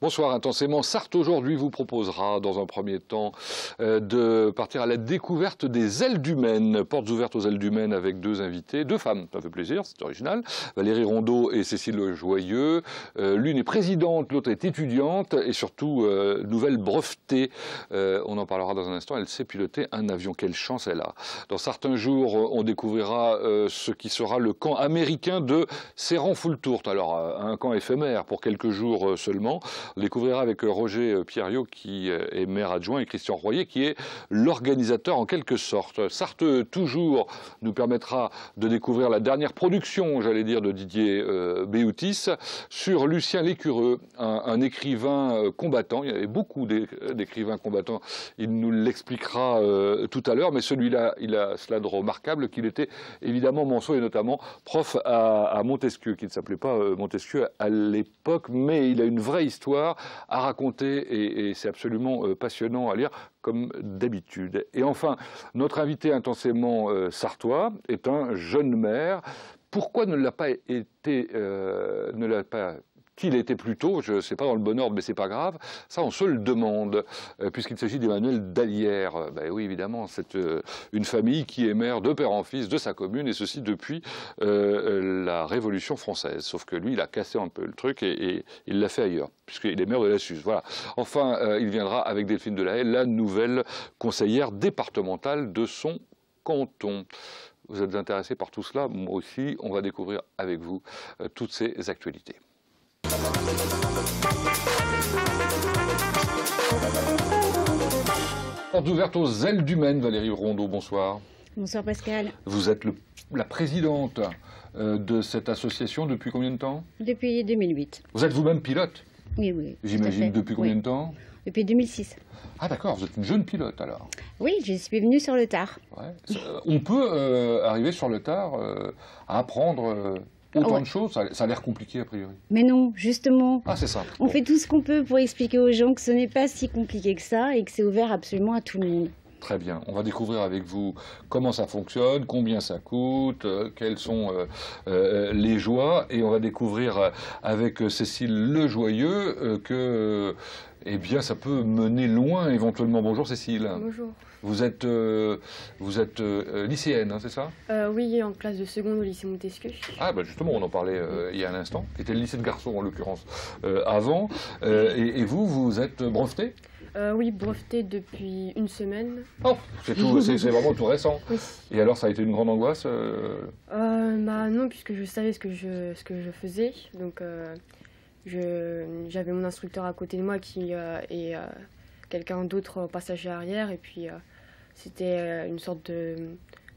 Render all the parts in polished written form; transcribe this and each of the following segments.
Bonsoir, intensément. Sarthe aujourd'hui vous proposera dans un premier temps de partir à la découverte des ailes du Maine. Portes ouvertes aux ailes du Maine avec deux invités, deux femmes, ça fait plaisir, c'est original. Valérie Rondeau et Cécile Joyeux. L'une est présidente, l'autre est étudiante et surtout nouvelle brevetée. On en parlera dans un instant. Elle sait piloter un avion. Quelle chance elle a. Dans certains jours, on découvrira ce qui sera le camp américain de Serran-Foultourt. Alors, un camp éphémère pour quelques jours seulement. On découvrira avec Roger Pierriot, qui est maire adjoint, et Christian Royer, qui est l'organisateur en quelque sorte. Sarthe toujours nous permettra de découvrir la dernière production, j'allais dire, de Didier Béoutis sur Lucien Lécureux, un écrivain combattant. Il y avait beaucoup d'écrivains combattants, il nous l'expliquera tout à l'heure, mais celui-là, il a cela de remarquable qu'il était évidemment Monceau et notamment prof à Montesquieu, qui ne s'appelait pas Montesquieu à l'époque, mais il a une vraie histoire à raconter et c'est absolument passionnant à lire comme d'habitude. Et enfin, notre invité intensément sartois est un jeune maire. Pourquoi ne l'a pas été, qu'il était plus tôt, je ne sais pas dans le bon ordre, mais c'est pas grave, ça on se le demande, puisqu'il s'agit d'Emmanuel Dallière. Ben oui, évidemment, c'est une famille qui est maire de père en fils de sa commune, et ceci depuis la Révolution française. Sauf que lui, il a cassé un peu le truc et il l'a fait ailleurs, puisqu'il est maire de la Suze. Voilà. Enfin, il viendra avec Delphine Delahaye, la nouvelle conseillère départementale de son canton. Vous êtes intéressés par tout cela, moi aussi, on va découvrir avec vous toutes ces actualités. Porte ouverte aux ailes du Maine, Valérie Rondeau, bonsoir. Bonsoir Pascal. Vous êtes la présidente de cette association depuis combien de temps? Depuis 2008. Vous êtes vous-même pilote? Oui, oui. J'imagine depuis combien de temps? Depuis 2006. Ah d'accord, vous êtes une jeune pilote alors? Oui, je suis venue sur le tard. Ouais. On peut arriver sur le tard à apprendre autant de choses, ça a l'air compliqué a priori. Mais non, justement. Ah, c'est ça. On fait tout ce qu'on peut pour expliquer aux gens que ce n'est pas si compliqué que ça et que c'est ouvert absolument à tout le monde. Très bien. On va découvrir avec vous comment ça fonctionne, combien ça coûte, quelles sont les joies. Et on va découvrir avec Cécile Lejoyeux que eh bien, ça peut mener loin éventuellement. Bonjour Cécile. Bonjour. Vous êtes lycéenne, hein, c'est ça? Oui, en classe de seconde au lycée Montesquieu. Ah, bah justement, on en parlait il y a un instant. C'était le lycée de garçons, en l'occurrence, avant. Et vous, vous êtes brevetée? Oui, brevetée depuis une semaine. Oh, c'est vraiment tout récent. Oui. Et alors, ça a été une grande angoisse Bah non, puisque je savais ce que je faisais. Donc, j'avais mon instructeur à côté de moi et quelqu'un d'autre passager arrière. Et puis, c'était une sorte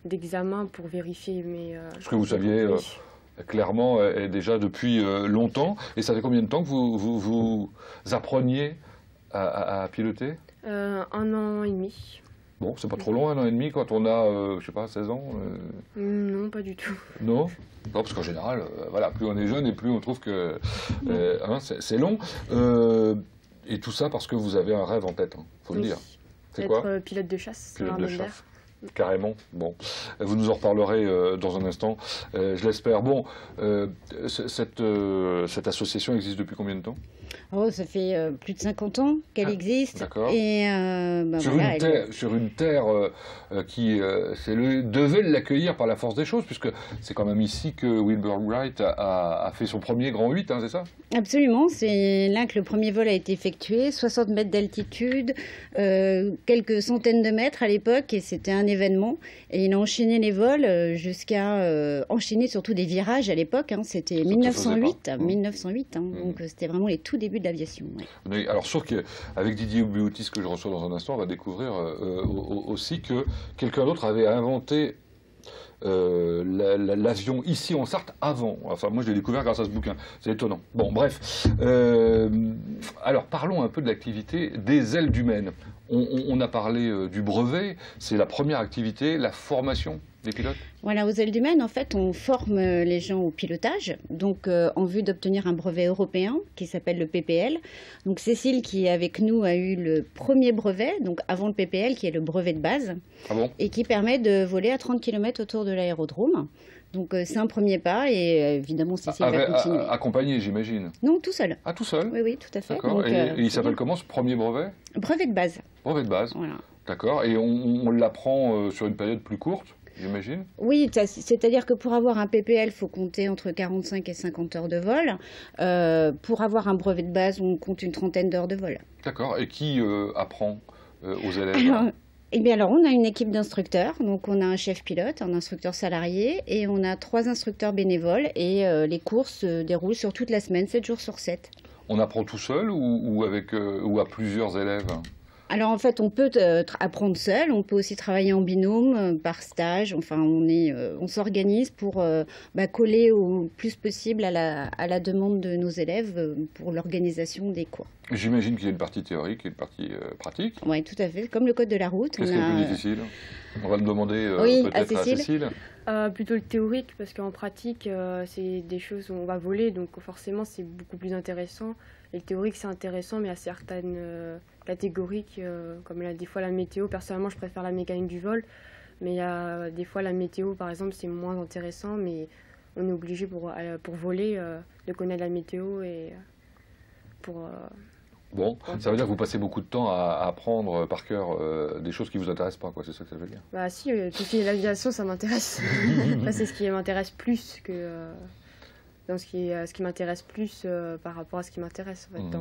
d'examen pour vérifier mes... Ce que vous saviez clairement déjà depuis longtemps. Et ça fait combien de temps que vous appreniez à piloter? 1 an et demi. Bon, c'est pas trop long, 1 an et demi, quand on a, je sais pas, 16 ans Non, pas du tout. Non? Non, parce qu'en général, voilà, plus on est jeune et plus on trouve que hein, c'est long. Et tout ça parce que vous avez un rêve en tête, hein, faut le dire. C'est quoi? Être pilote de chasse. Pilote de chasse. Carrément. Bon, vous nous en reparlerez dans un instant, je l'espère. Bon, cette association existe depuis combien de temps? Oh, ça fait plus de 50 ans qu'elle existe. D'accord. Et sur une terre qui devait l'accueillir par la force des choses, puisque c'est quand même ici que Wilbur Wright a fait son premier grand 8, hein, c'est ça? Absolument, c'est là que le premier vol a été effectué, 60 mètres d'altitude, quelques centaines de mètres à l'époque, et c'était un événement. Et il a enchaîné les vols jusqu'à enchaîner surtout des virages à l'époque, hein, c'était 1908, 1908 hein, donc c'était vraiment les tout débuts de l'aviation. Ouais. Alors, sauf qu'avec Didier Béoutis, que je reçois dans un instant, on va découvrir aussi que quelqu'un d'autre avait inventé l'avion ici en Sarthe avant. Enfin, moi, je l'ai découvert grâce à ce bouquin. C'est étonnant. Bon, bref. Alors, parlons un peu de l'activité des ailes du Maine. On a parlé du brevet, c'est la première activité, la formation des pilotes? Voilà, aux Ailes du Maine, en fait, on forme les gens au pilotage, donc en vue d'obtenir un brevet européen qui s'appelle le PPL. Donc Cécile, qui est avec nous, a eu le premier brevet, donc avant le PPL, qui est le brevet de base, Ah bon? et qui permet de voler à 30 km autour de l'aérodrome. Donc c'est un premier pas, et évidemment Cécile va continuer. Accompagné, j'imagine. Non, tout seul. Ah, tout seul? Oui, oui, tout à fait. D'accord. Donc, Et il c'est s'appelle bien. comment ce premier brevet? Brevet de base. Brevet de base. Voilà. D'accord. Et on l'apprend sur une période plus courte, j'imagine? Oui, c'est-à-dire que pour avoir un PPL, il faut compter entre 45 et 50 heures de vol. Pour avoir un brevet de base, on compte une trentaine d'heures de vol. D'accord. Et qui apprend aux élèves? Alors, on a une équipe d'instructeurs. Donc, on a un chef pilote, un instructeur salarié, et on a 3 instructeurs bénévoles. Et les cours se déroulent sur toute la semaine, 7 jours sur 7. On apprend tout seul ou à plusieurs élèves? Alors en fait, on peut apprendre seul, on peut aussi travailler en binôme, par stage. Enfin, on s'organise pour coller au plus possible à la demande de nos élèves pour l'organisation des cours. J'imagine qu'il y a une partie théorique et une partie pratique. Oui, tout à fait, comme le code de la route. Qu'est-ce qui est le plus difficile? On va le demander Oui, peut-être à Cécile. Plutôt le théorique, parce qu'en pratique, c'est des choses où on va voler, donc forcément c'est beaucoup plus intéressant. Et le théorique c'est intéressant, mais à certaines catégories, comme des fois la météo, personnellement je préfère la mécanique du vol, mais des fois la météo par exemple c'est moins intéressant, mais on est obligé pour voler de connaître la météo et pour... Bon, ça veut dire que vous passez beaucoup de temps à apprendre par cœur des choses qui ne vous intéressent pas, quoi. C'est ça que ça veut dire? Bah si, tout ce qui est l'aviation, ça m'intéresse. Enfin, c'est ce qui m'intéresse plus que... ce qui m'intéresse plus par rapport à ce qui m'intéresse, en fait,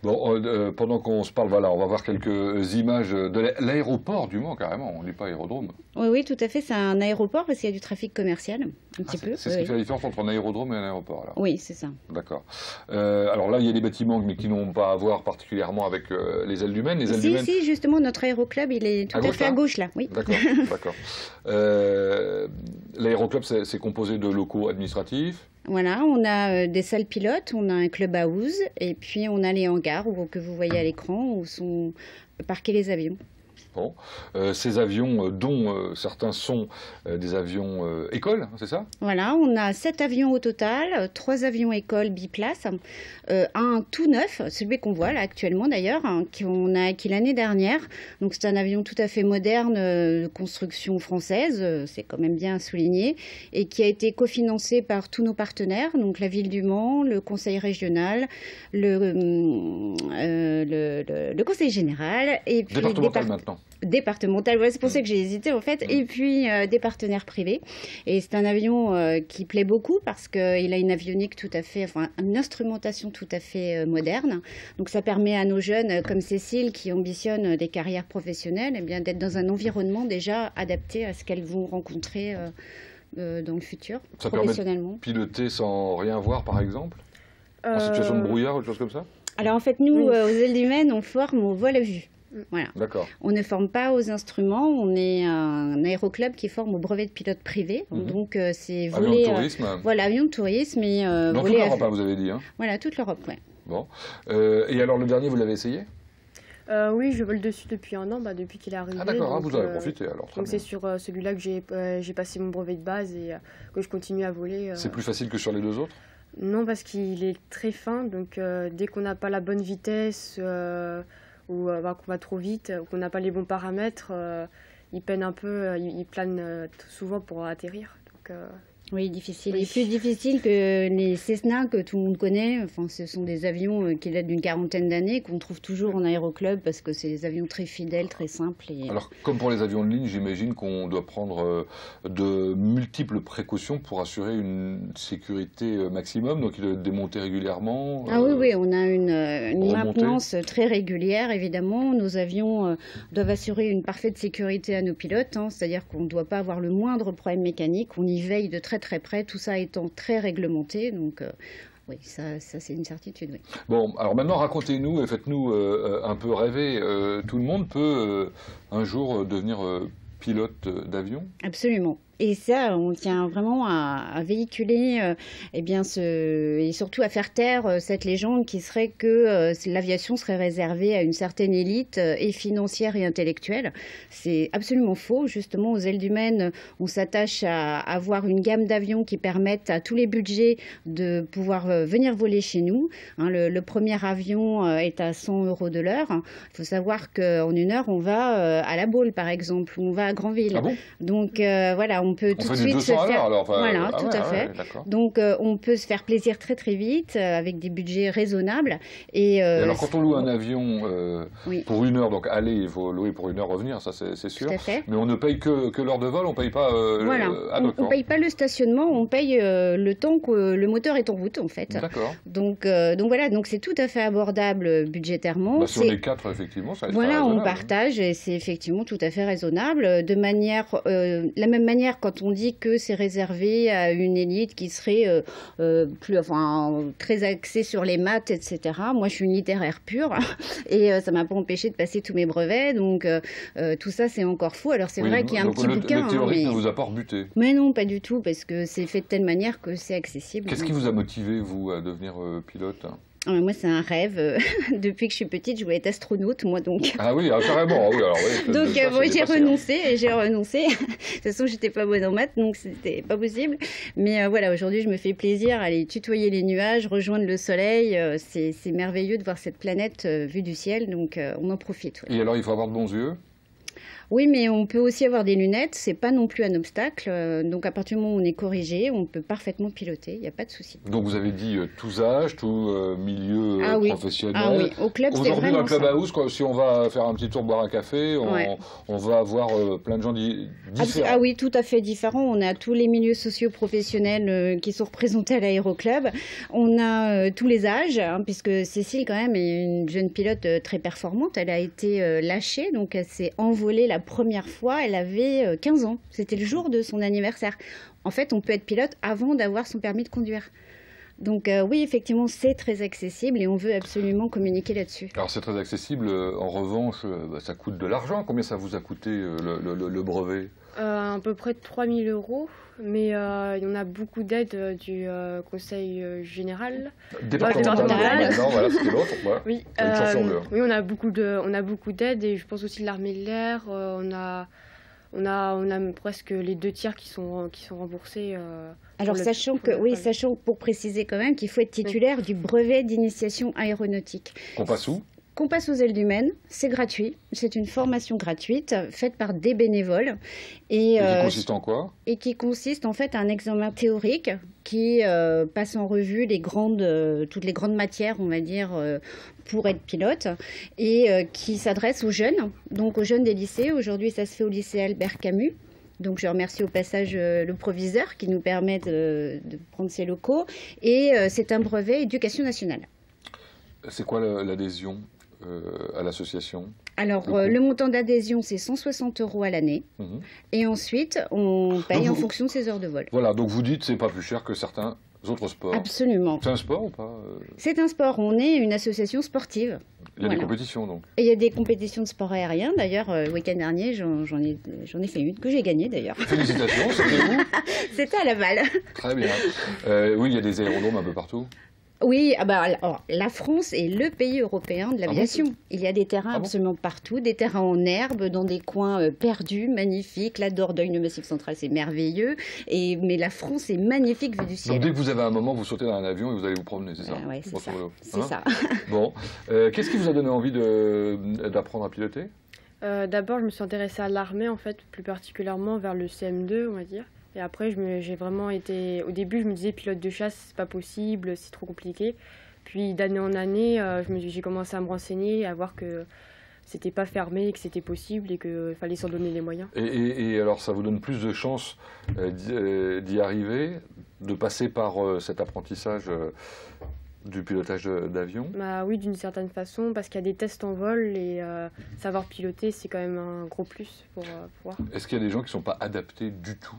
Bon, pendant qu'on se parle, voilà, on va voir quelques images de l'aéroport du Mans, carrément. On ne dit pas aérodrome. Oui, oui, tout à fait. C'est un aéroport parce qu'il y a du trafic commercial, un petit peu. C'est ce qui fait la différence entre un aérodrome et un aéroport, alors. Oui, c'est ça. D'accord. Alors là, il y a des bâtiments, mais qui n'ont pas à voir particulièrement avec les ailes du Maine. Les ailes du Maine... Si, justement, notre aéroclub, il est tout à fait à gauche, là. Oui. D'accord, d'accord. L'aéroclub, c'est composé de locaux administratifs. Voilà, on a des salles pilotes, on a un clubhouse, et puis on a les hangars que vous voyez à l'écran où sont parqués les avions. Bon. Ces avions, dont certains sont des avions écoles, c'est ça? Voilà, on a 7 avions au total, 3 avions écoles biplaces, un tout neuf, celui qu'on voit là actuellement d'ailleurs, qu'on a acquis l'année dernière. Donc c'est un avion tout à fait moderne, de construction française, c'est quand même bien souligné, et qui a été cofinancé par tous nos partenaires, donc la ville du Mans, le conseil régional, le conseil général, et puis départemental maintenant. Départemental, ouais, c'est pour ça que j'ai hésité en fait, et puis des partenaires privés. Et c'est un avion qui plaît beaucoup parce qu'il a une avionique tout à fait, enfin une instrumentation tout à fait moderne. Donc ça permet à nos jeunes comme Cécile qui ambitionnent des carrières professionnelles, eh bien d'être dans un environnement déjà adapté à ce qu'elles vont rencontrer dans le futur, ça professionnellement. Ça permet de piloter sans rien voir par exemple, en situation de brouillard ou des choses comme ça? Alors en fait nous, aux Ailes du Maine, on forme au vol à vue. Voilà. D'accord. On ne forme pas aux instruments, on est un aéroclub qui forme au brevet de pilote privé. Donc c'est voler... Avion de tourisme. Voilà, avion de tourisme. Et, dans toute l'Europe, vous avez dit. Hein. Voilà, toute l'Europe, oui. Bon. Et alors le dernier, vous l'avez essayé? Oui, je vole dessus depuis un an, depuis qu'il est arrivé. Ah d'accord, vous avez profité alors. Donc c'est sur celui-là que j'ai passé mon brevet de base et que je continue à voler. C'est plus facile que sur les deux autres? Non, parce qu'il est très fin, donc dès qu'on n'a pas la bonne vitesse... ou qu'on va trop vite, ou qu'on n'a pas les bons paramètres, il peine un peu, il plane souvent pour atterrir. Donc, oui, difficile. Oui. Et plus difficile que les Cessna que tout le monde connaît. Enfin, ce sont des avions qui datent d'une quarantaine d'années, qu'on trouve toujours en aéroclub parce que c'est des avions très fidèles, très simples. Et... Alors, comme pour les avions de ligne, j'imagine qu'on doit prendre de multiples précautions pour assurer une sécurité maximum, donc il doit être démonté régulièrement. Ah oui, oui, on a une maintenance très régulière, évidemment. Nos avions doivent assurer une parfaite sécurité à nos pilotes, hein, c'est-à-dire qu'on ne doit pas avoir le moindre problème mécanique. On y veille de très très près, tout ça étant très réglementé, donc oui, ça c'est une certitude, oui. Bon, alors maintenant racontez-nous et faites-nous un peu rêver. Tout le monde peut un jour devenir pilote d'avion? Absolument. Et ça, on tient vraiment à véhiculer eh bien et surtout à faire taire cette légende qui serait que l'aviation serait réservée à une certaine élite et financière et intellectuelle. C'est absolument faux. Justement, aux Ailes du Maine, on s'attache à avoir une gamme d'avions qui permettent à tous les budgets de pouvoir venir voler chez nous. Hein, le premier avion est à 100 € de l'heure. Il faut savoir qu'en une heure, on va à La Baule, par exemple, ou on va à Granville. Ah bon? Donc voilà, on peut tout de suite se faire. Alors, enfin, voilà, tout à fait. Donc on peut se faire plaisir très très vite avec des budgets raisonnables. Et alors quand on loue un avion oui. pour une heure, donc aller, il faut louer pour une heure, revenir, ça c'est sûr. Tout à fait. Mais on ne paye que l'heure de vol, on ne paye pas. Voilà, on ne paye pas le stationnement, on paye le temps que le moteur est en route en fait. D'accord. Donc voilà, donc c'est tout à fait abordable budgétairement. Bah, si on est 4, effectivement, ça reste voilà, raisonnable. On partage et c'est effectivement tout à fait raisonnable. De manière, la même manière, quand on dit que c'est réservé à une élite qui serait très axée sur les maths, etc. Moi, je suis une littéraire pure et ça ne m'a pas empêché de passer tous mes brevets. Donc, tout ça, c'est encore faux. Alors, c'est vrai qu'il y a un petit bouquin. Le théorique ne vous a pas rebuté? Mais non, pas du tout, parce que c'est fait de telle manière que c'est accessible. Qu'est-ce qui vous a motivé, vous, à devenir pilote? Moi, c'est un rêve. Depuis que je suis petite, je voulais être astronaute, moi, donc. Ah oui, carrément. Oui, alors, oui, donc, j'ai renoncé. De toute façon, j'étais pas bonne en maths, donc c'était pas possible. Mais voilà, aujourd'hui, je me fais plaisir à aller tutoyer les nuages, rejoindre le soleil. C'est merveilleux de voir cette planète vue du ciel, donc on en profite. Ouais. Et alors, il faut avoir de bons yeux? Oui, mais on peut aussi avoir des lunettes, c'est pas non plus un obstacle. Donc à partir du moment où on est corrigé, on peut parfaitement piloter, il n'y a pas de souci. Donc vous avez dit tous âges, tout milieu professionnel. Ah oui, au club, c'est vraiment aujourd'hui, dans le clubhouse, si on va faire un petit tour boire un café, on va avoir plein de gens différents. Ah oui, tout à fait différents. On a tous les milieux socio-professionnels qui sont représentés à l'aéroclub. On a tous les âges, hein, puisque Cécile, quand même, est une jeune pilote très performante. Elle a été lâchée, donc elle s'est envolée la première fois, elle avait 15 ans. C'était le jour de son anniversaire. En fait, on peut être pilote avant d'avoir son permis de conduire. Donc oui, effectivement, c'est très accessible et on veut absolument communiquer là-dessus. Alors c'est très accessible. En revanche, ça coûte de l'argent. Combien ça vous a coûté le brevet? À peu près 3 000 €. Mais il y en a beaucoup d'aides du Conseil général. Départemental. Non, voilà, c'était l'autre. Voilà. Oui, oui, on a beaucoup d'aides et je pense aussi l'armée de l'air. On a presque les 2 tiers qui sont remboursés. Alors sachant pour préciser quand même qu'il faut être titulaire du brevet d'initiation aéronautique. Qu'on passe où? Qu'on passe aux Ailes du Maine, c'est gratuit, c'est une formation gratuite faite par des bénévoles. Et qui consiste en quoi? Et qui consiste en fait à un examen théorique qui passe en revue toutes les grandes matières, on va dire, pour être pilote, et qui s'adresse aux jeunes, donc aux jeunes des lycées. Aujourd'hui, ça se fait au lycée Albert Camus. Donc je remercie au passage le proviseur qui nous permet de prendre ses locaux. Et c'est un brevet éducation nationale. C'est quoi l'adhésion à l'association? Alors, le montant d'adhésion, c'est 160 € à l'année. Et ensuite, on paye en fonction de ses heures de vol. Voilà, donc vous dites que ce n'est pas plus cher que certains autres sports. Absolument. C'est un sport ou pas? C'est un sport. On est une association sportive. Il y a des compétitions, donc? Et il y a des compétitions de sport aérien. D'ailleurs, le week-end dernier, j'en ai fait une, que j'ai gagnée d'ailleurs. Félicitations, c'était où? C'était à Laval. Très bien. Oui, il y a des aérodromes un peu partout. Oui, alors, la France est le pays européen de l'aviation. Il y a des terrains absolument partout, des terrains en herbe, dans des coins perdus, magnifiques. La Dordogne, le Massif central, c'est merveilleux. Mais la France est magnifique vue du ciel. Donc dès que vous avez un moment, vous sautez dans un avion et vous allez vous promener, c'est ça? Oui, c'est ça. C'est ça. Bon. Qu'est-ce qui vous a donné envie d'apprendre à piloter? D'abord, je me suis intéressée à l'armée, en fait, plus particulièrement vers le CM2, on va dire. Et après, j'ai vraiment été... Au début, je me disais, pilote de chasse, c'est pas possible, c'est trop compliqué. Puis d'année en année, j'ai commencé à me renseigner, à voir que c'était pas fermé, que c'était possible et qu'il fallait s'en donner les moyens. Et alors, ça vous donne plus de chances d'y arriver, de passer par cet apprentissage du pilotage d'avion? Bah oui, d'une certaine façon, parce qu'il y a des tests en vol et savoir piloter, c'est quand même un gros plus pour pouvoir. Est-ce qu'il y a des gens qui ne sont pas adaptés du tout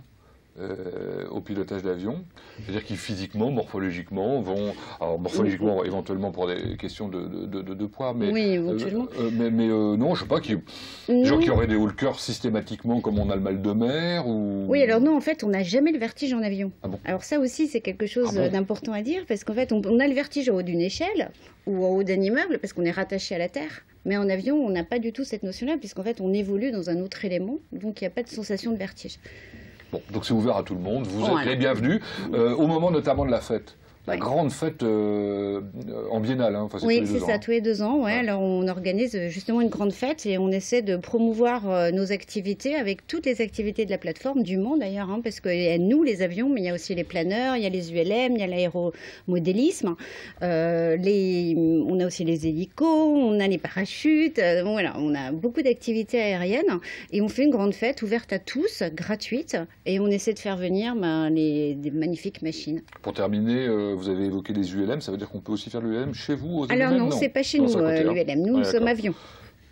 au pilotage d'avion, c'est-à-dire qu'ils physiquement, morphologiquement vont, alors morphologiquement éventuellement pour des questions de poids, mais oui, éventuellement. Non, je sais pas, des gens qui auraient des hauts le cœur systématiquement comme on a le mal de mer ou... Oui, alors non, en fait, on n'a jamais le vertige en avion. Ah bon? Alors ça aussi, c'est quelque chose Ah bon? d'important à dire, parce qu'en fait, on a le vertige en haut d'une échelle ou en haut d'un immeuble, parce qu'on est rattaché à la Terre. Mais en avion, on n'a pas du tout cette notion-là, puisqu'en fait, on évolue dans un autre élément, donc il n'y a pas de sensation de vertige. Bon, donc c'est ouvert à tout le monde, vous Voilà. êtes les bienvenus, au moment notamment de la fête. La Ouais. grande fête en biennale, hein. Enfin, Oui, tous les c'est 2 ça, ans. tous les 2 ans. Ouais. Ouais. Alors, on organise justement une grande fête et on essaie de promouvoir nos activités avec toutes les activités de la plateforme, du Mans d'ailleurs, hein, parce qu'il y a nous, les avions, mais il y a aussi les planeurs, il y a les ULM, il y a l'aéromodélisme, on a aussi les hélicos, on a les parachutes. Bon, voilà, on a beaucoup d'activités aériennes et on fait une grande fête ouverte à tous, gratuite, et on essaie de faire venir des magnifiques machines. Pour terminer, vous avez évoqué les ULM, ça veut dire qu'on peut aussi faire l'ULM chez vous aux Alors ULM? non, c'est pas chez Non, nous, c'est à côté, hein. l'ULM, nous, Ouais, nous sommes d'accord. avions.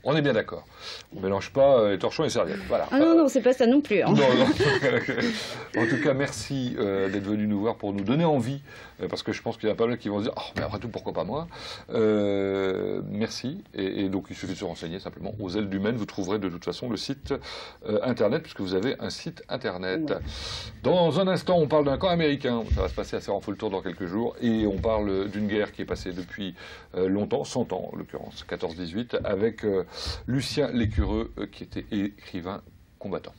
On est bien d'accord. On ne mélange pas torchon et serviette. Voilà. Ah non, non, c'est pas ça non plus. Hein. Non, non. En tout cas, merci d'être venu nous voir pour nous donner envie, parce que je pense qu'il y en a pas mal qui vont se dire « Oh, mais après tout, pourquoi pas moi ?» Merci. Et donc, il suffit de se renseigner simplement aux ailes du Maine. Vous trouverez de toute façon le site Internet, puisque vous avez un site Internet. Ouais. Dans un instant, on parle d'un camp américain. Ça va se passer à Serran-Fultour dans quelques jours. Et on parle d'une guerre qui est passée depuis longtemps, 100 ans en l'occurrence, 14-18, avec Lucien Lécureux, qui était écrivain combattant.